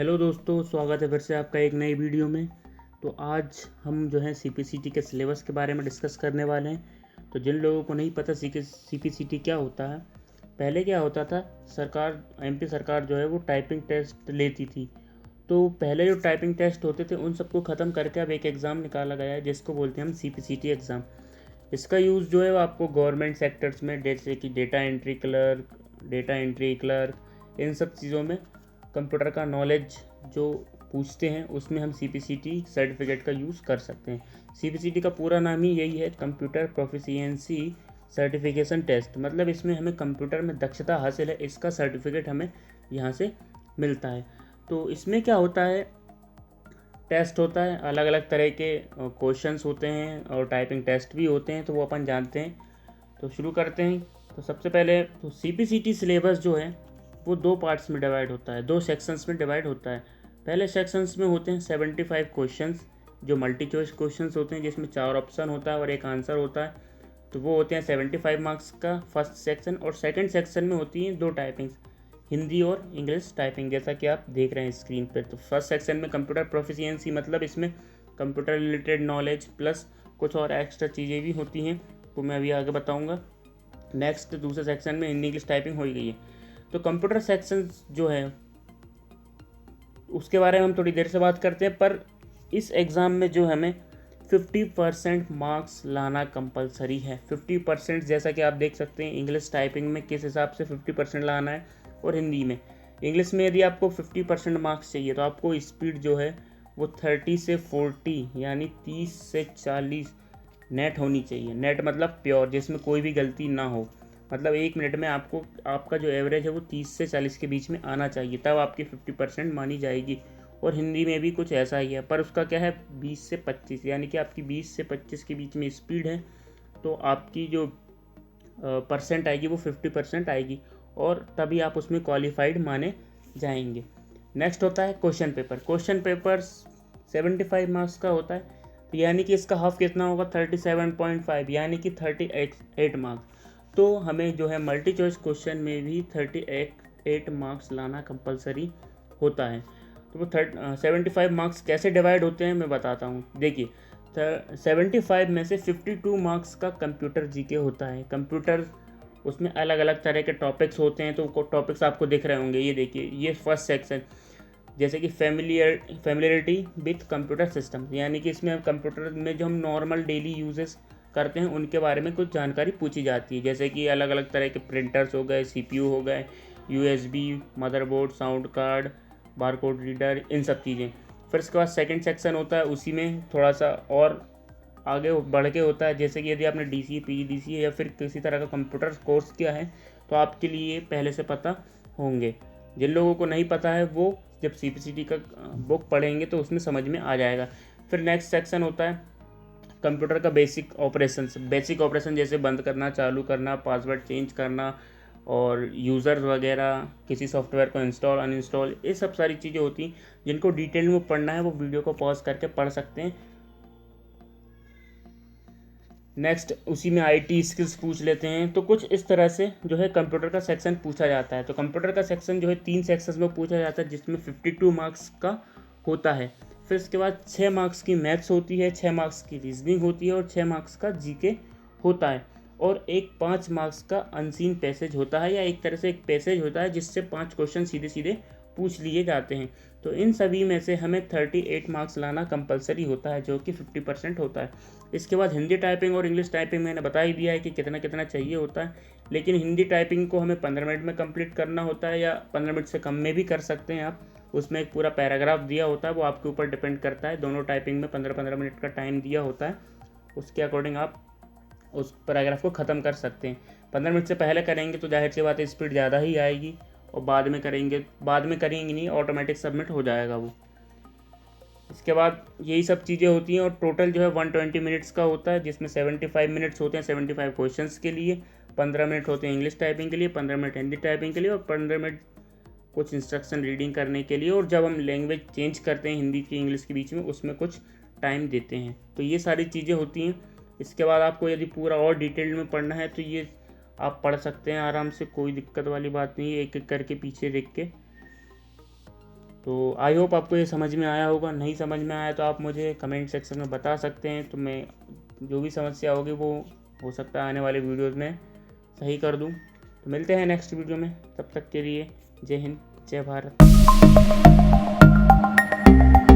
Hello दोस्तों, स्वागत है फिर से आपका एक नई वीडियो में। तो आज हम जो है सीपीसीटी के सिलेबस के बारे में डिस्कस करने वाले हैं। तो जिन लोगों को नहीं पता सीपीसीटी क्या होता है, पहले क्या होता था, सरकार एमपी सरकार जो है वो टाइपिंग टेस्ट लेती थी। तो पहले जो टाइपिंग टेस्ट होते थे उन सबको ख़त्म करके अब एक एग्ज़ाम निकाला गया है जिसको बोलते हैं हम सीपीसीटी एग्ज़ाम। इसका यूज़ जो है वो आपको गवर्नमेंट सेक्टर्स में, जैसे कि डेटा एंट्री क्लर्क, इन सब चीज़ों में कंप्यूटर का नॉलेज जो पूछते हैं उसमें हम सीपीसीटी सर्टिफिकेट का यूज़ कर सकते हैं। सीपीसीटी का पूरा नाम ही यही है, कंप्यूटर प्रोफिशिएंसी सर्टिफिकेशन टेस्ट। मतलब इसमें हमें कंप्यूटर में दक्षता हासिल है, इसका सर्टिफिकेट हमें यहाँ से मिलता है। तो इसमें क्या होता है, टेस्ट होता है, अलग अलग तरह के क्वेश्चंस होते हैं और टाइपिंग टेस्ट भी होते हैं, तो वो अपन जानते हैं। तो शुरू करते हैं। तो सबसे पहले तो सीपीसीटी सिलेबस जो है वो दो पार्ट्स में डिवाइड होता है, दो सेक्शंस में डिवाइड होता है। पहले सेक्शंस में होते हैं 75 क्वेश्चंस जो मल्टी चॉइस क्वेश्चंस होते हैं, जिसमें 4 ऑप्शन होता है और एक आंसर होता है। तो वो होते हैं 75 मार्क्स का फर्स्ट सेक्शन। और सेकंड सेक्शन में होती हैं दो टाइपिंग्स, हिंदी और इंग्लिश टाइपिंग, जैसा कि आप देख रहे हैं स्क्रीन पर। तो फर्स्ट सेक्शन में कंप्यूटर प्रोफिशिएंसी, मतलब इसमें कंप्यूटर रिलेटेड नॉलेज प्लस कुछ और एक्स्ट्रा चीज़ें भी होती हैं, तो मैं अभी आगे बताऊँगा। नेक्स्ट दूसरे सेक्शन में हिंदी इंग्लिश टाइपिंग हो गई है। तो कंप्यूटर सेक्शन जो है उसके बारे में हम थोड़ी देर से बात करते हैं, पर इस एग्ज़ाम में जो हमें 50% मार्क्स लाना कंपलसरी है। 50%, जैसा कि आप देख सकते हैं इंग्लिश टाइपिंग में किस हिसाब से 50% लाना है, और हिंदी में। इंग्लिश में यदि आपको 50% मार्क्स चाहिए तो आपको स्पीड जो है वो 30 से 40 यानी 30 से 40 नेट होनी चाहिए। नेट मतलब प्योर, जिसमें कोई भी गलती ना हो। मतलब 1 मिनट में आपको आपका जो एवरेज है वो 30 से 40 के बीच में आना चाहिए, तब आपकी 50% मानी जाएगी। और हिंदी में भी कुछ ऐसा ही है, पर उसका क्या है 20 से 25, यानी कि आपकी 20 से 25 के बीच में स्पीड है तो आपकी जो परसेंट आएगी वो 50% आएगी, और तभी आप उसमें क्वालिफाइड माने जाएंगे। नेक्स्ट होता है question paper. Question paper 75 marks का होता है, तो यानी कि इसका हाफ कितना होगा 37.5, यानी कि 38 मार्क्स। तो हमें जो है मल्टी चॉइस क्वेश्चन में भी 38 मार्क्स लाना कंपलसरी होता है। तो वो 75 मार्क्स कैसे डिवाइड होते हैं मैं बताता हूँ। देखिए, 75 में से 52 मार्क्स का कंप्यूटर जीके होता है। कंप्यूटर उसमें अलग अलग तरह के टॉपिक्स होते हैं, तो टॉपिक्स आपको दिख रहे होंगे। ये देखिए, ये फर्स्ट सेक्शन, जैसे कि फेमिलियरिटी विथ कंप्यूटर सिस्टम, यानी कि इसमें कंप्यूटर में जो हम नॉर्मल डेली यूजेस करते हैं उनके बारे में कुछ जानकारी पूछी जाती है, जैसे कि अलग अलग तरह के प्रिंटर्स हो गए, सीपीयू हो गए, USB, motherboard, sound card, barcode reader, इन सब चीज़ें। फिर उसके बाद सेकंड सेक्शन होता है, उसी में थोड़ा सा और आगे बढ़ के होता है, जैसे कि यदि आपने डीसी, पीजीडीसी या फिर किसी तरह का कंप्यूटर कोर्स किया है तो आपके लिए पहले से पता होंगे। जिन लोगों को नहीं पता है वो जब सीपीसीटी का बुक पढ़ेंगे तो उसमें समझ में आ जाएगा। फिर नेक्स्ट सेक्शन होता है कंप्यूटर का बेसिक ऑपरेशन, जैसे बंद करना, चालू करना, पासवर्ड चेंज करना, और यूज़र्स वगैरह, किसी सॉफ्टवेयर को इंस्टॉल अनइंस्टॉल, ये सब सारी चीज़ें होती हैं। जिनको डिटेल में पढ़ना है वो वीडियो को पॉज करके पढ़ सकते हैं। नेक्स्ट उसी में आईटी स्किल्स पूछ लेते हैं। तो कुछ इस तरह से जो है कंप्यूटर का सेक्शन पूछा जाता है। तो कंप्यूटर का सेक्शन जो है 3 सेक्शंस में पूछा जाता है, जिसमें 52 मार्क्स का होता है। फिर उसके बाद 6 मार्क्स की मैथ्स होती है, 6 मार्क्स की रीजनिंग होती है और 6 मार्क्स का जीके होता है। और एक 5 मार्क्स का अनसीन पैसेज होता है, या एक तरह से एक पैसेज होता है जिससे 5 क्वेश्चन सीधे सीधे पूछ लिए जाते हैं। तो इन सभी में से हमें 38 मार्क्स लाना कंपलसरी होता है, जो कि 50% होता है। इसके बाद हिंदी टाइपिंग और इंग्लिश टाइपिंग मैंने बता ही दिया है कि कितना कितना चाहिए होता है। लेकिन हिंदी टाइपिंग को हमें 15 मिनट में कंप्लीट करना होता है, या 15 मिनट से कम में भी कर सकते हैं आप। उसमें एक पूरा पैराग्राफ दिया होता है, वो आपके ऊपर डिपेंड करता है। दोनों टाइपिंग में 15-15 मिनट का टाइम दिया होता है, उसके अकॉर्डिंग आप उस पैराग्राफ को ख़त्म कर सकते हैं। 15 मिनट से पहले करेंगे तो जाहिर सी बात है स्पीड ज़्यादा ही आएगी, और बाद में करेंगे नहीं, ऑटोमेटिक सबमिट हो जाएगा वो। इसके बाद यही सब चीज़ें होती हैं, और टोटल जो है 120 मिनट्स का होता है, जिसमें 75 मिनट्स होते हैं 75 क्वेश्चंस के लिए, 15 मिनट होते हैं इंग्लिश टाइपिंग के लिए, 15 मिनट हिंदी टाइपिंग के लिए, और 15 मिनट कुछ इंस्ट्रक्शन रीडिंग करने के लिए। और जब हम लैंग्वेज चेंज करते हैं हिंदी की इंग्लिश के बीच में, उसमें कुछ टाइम देते हैं। तो ये सारी चीज़ें होती हैं। इसके बाद आपको यदि पूरा और डिटेल में पढ़ना है तो ये आप पढ़ सकते हैं आराम से, कोई दिक्कत वाली बात नहीं है, एक एक करके पीछे देख के। तो आई होप आपको ये समझ में आया होगा। नहीं समझ में आया तो आप मुझे कमेंट सेक्शन में बता सकते हैं, तो मैं जो भी समस्या होगी वो हो सकता है आने वाले वीडियोज़ में सही कर दूँ। तो मिलते हैं नेक्स्ट वीडियो में, तब तक के लिए जय हिंद जय भारत।